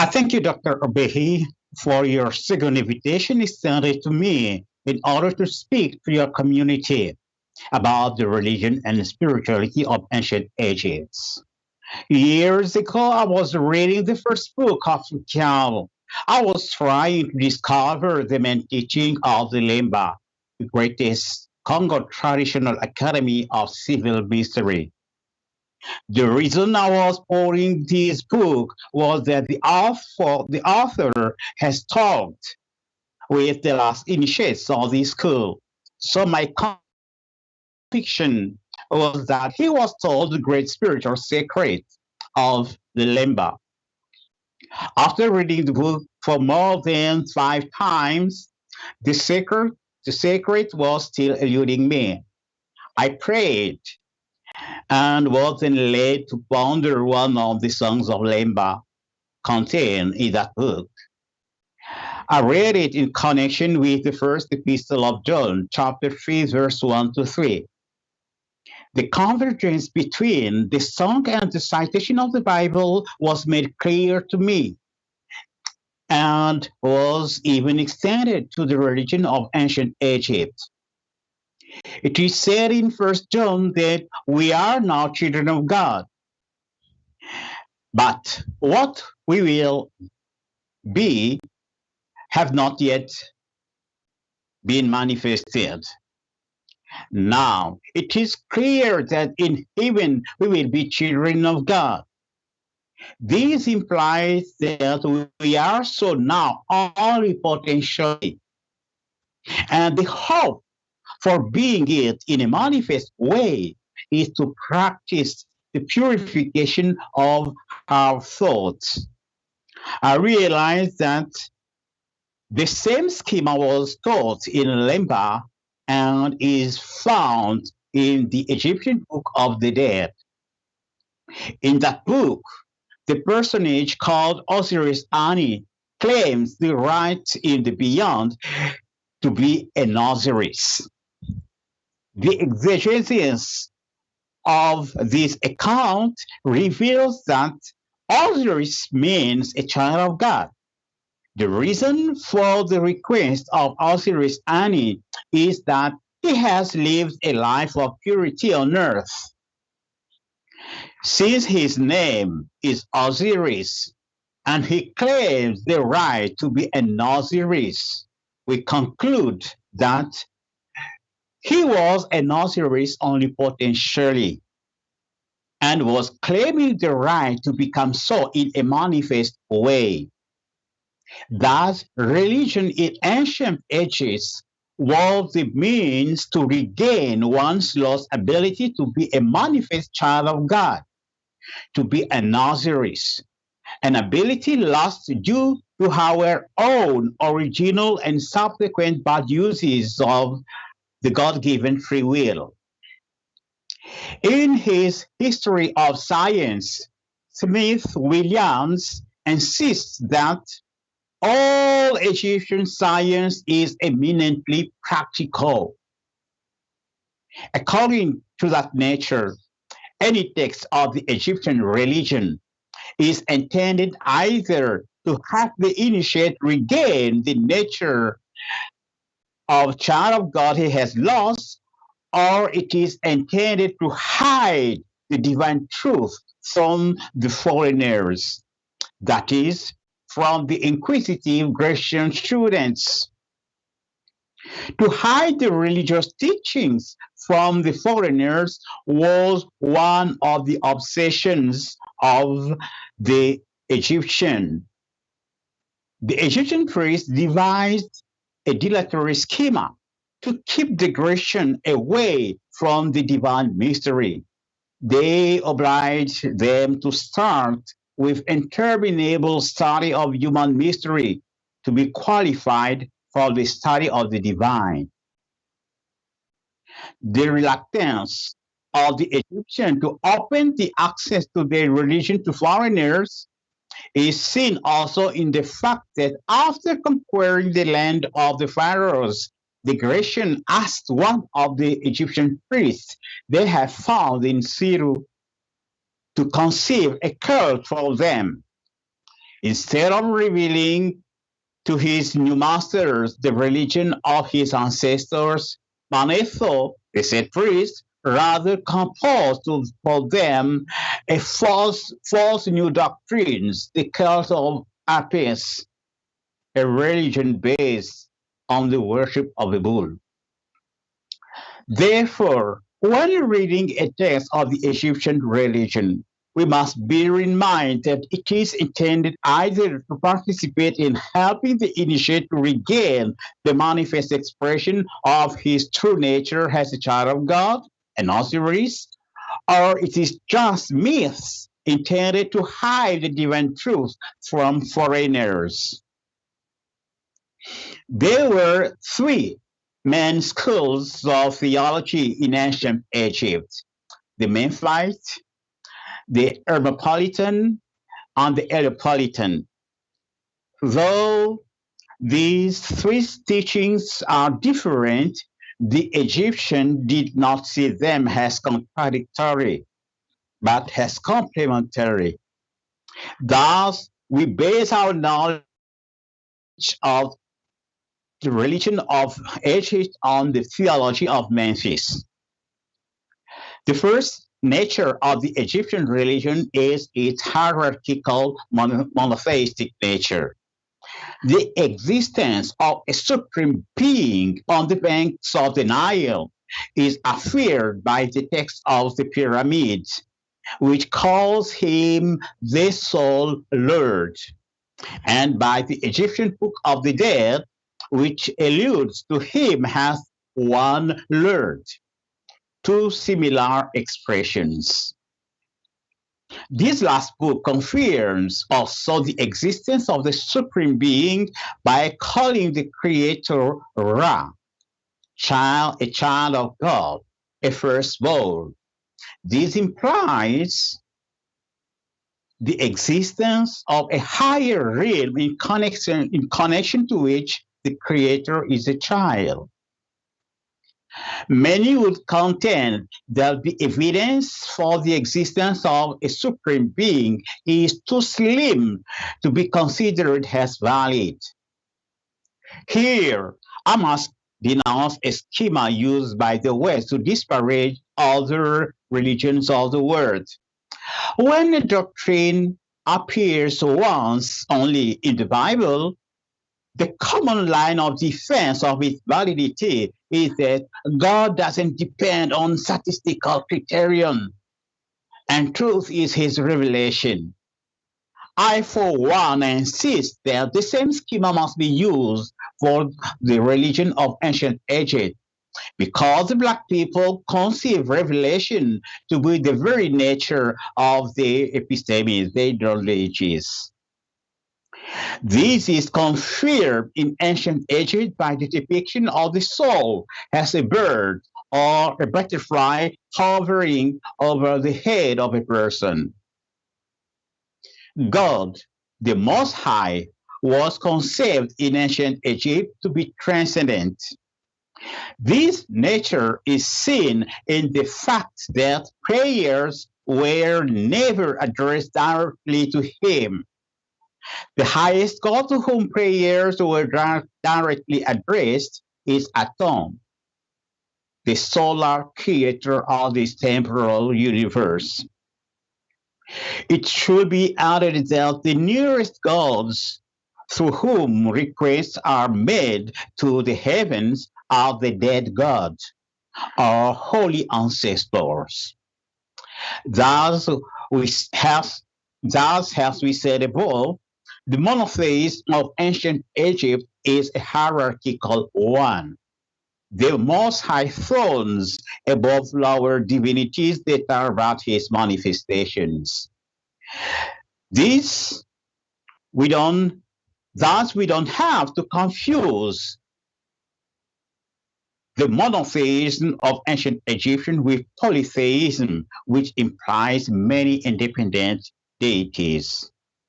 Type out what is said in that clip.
I thank you, Dr. Obehi, for your second invitation extended to me in order to speak to your community about the religion and spirituality of ancient Egypt. Years ago, I was reading the first book of Luyaluka. I was trying to discover the main teaching of the Lemba, the greatest Congo traditional academy of civil mystery. The reason I was pouring this book was that the author has talked with the last initiates of this school. So my conviction was that he was told the great spiritual secret of the Lemba. After reading the book for more than 5 times, the secret, the secret was still eluding me. I prayed and was then led to ponder one of the songs of Lemba contained in that book. I read it in connection with the first epistle of John, chapter 3, verse 1 to 3. The convergence between the song and the citation of the Bible was made clear to me and was even extended to the religion of ancient Egypt. It is said in First John that we are now children of God, but what we will be have not yet been manifested. Now, it is clear that in heaven we will be children of God. This implies that we are so now only potentially, and the hope for being it in a manifest way is to practice the purification of our thoughts. I realize that the same schema was taught in Lemba and is found in the Egyptian Book of the Dead. In that book, the personage called Osiris Ani claims the right in the beyond to be an Osiris. The exegesis of this account reveals that Osiris means a child of God. The reason for the request of Osiris Ani is that he has lived a life of purity on earth. Since his name is Osiris and he claims the right to be an Osiris, we conclude that he was an Osiris only potentially and was claiming the right to become so in a manifest way. Thus, religion in ancient ages was the means to regain one's lost ability to be a manifest child of God, to be an Osiris, an ability lost due to our own original and subsequent bad uses of the God-given free will. In his History of Science, Smith Williams insists that all Egyptian science is eminently practical. According to that nature, any text of the Egyptian religion is intended either to have the initiate regain the nature of child of God he has lost, or it is intended to hide the divine truth from the foreigners, that is, from the inquisitive Grecian students. To hide the religious teachings from the foreigners was one of the obsessions of the Egyptian. The Egyptian priests devised a dilatory schema to keep the Grecian away from the divine mystery. They obliged them to start with interminable study of human mystery to be qualified for the study of the divine. The reluctance of the Egyptian to open the access to their religion to foreigners is seen also in the fact that after conquering the land of the pharaohs, the Grecian asked one of the Egyptian priests they had found in Siru to conceive a cult for them. Instead of revealing to his new masters the religion of his ancestors, Manetho, the said priest, rather composed for them a false new doctrines, the cult of Apis, a religion based on the worship of a bull. Therefore, when reading a text of the Egyptian religion, we must bear in mind that it is intended either to participate in helping the initiate to regain the manifest expression of his true nature as a child of God, an Osiris, or it is just myths intended to hide the divine truth from foreigners. There were three main schools of theology in ancient Egypt: the Memphite, the Hermopolitan, and the Heliopolitan. Though these three teachings are different, the Egyptian did not see them as contradictory, but as complementary. Thus, we base our knowledge of the religion of Egypt on the theology of Memphis. The first nature of the Egyptian religion is its hierarchical monotheistic nature. The existence of a supreme being on the banks of the Nile is affirmed by the text of the pyramids, which calls him the sole Lord, and by the Egyptian Book of the Dead, which alludes to him as one Lord. Two similar expressions. This last book confirms also the existence of the Supreme Being by calling the Creator Ra, a child of God, a firstborn. This implies the existence of a higher realm in connection to which the Creator is a child. Many would contend that the evidence for the existence of a supreme being is too slim to be considered as valid. Here, I must denounce a schema used by the West to disparage other religions of the world. When a doctrine appears once only in the Bible, the common line of defense of its validity is that God doesn't depend on statistical criterion, and truth is his revelation. I, for one, insist that the same schema must be used for the religion of ancient Egypt, because the Black people conceive revelation to be the very nature of the epistemes, the ideologies. This is confirmed in ancient Egypt by the depiction of the soul as a bird or a butterfly hovering over the head of a person. God, the Most High, was conceived in ancient Egypt to be transcendent. This nature is seen in the fact that prayers were never addressed directly to him. The highest God to whom prayers were directly addressed is Atum, the solar creator of this temporal universe. It should be added that the nearest gods through whom requests are made to the heavens are the dead gods, our holy ancestors. Thus, as we said above, the monotheism of ancient Egypt is a hierarchical one. The Most High thrones above lower divinities that are but his manifestations. Thus, we don't have to confuse the monotheism of ancient Egyptian with polytheism, which implies many independent deities.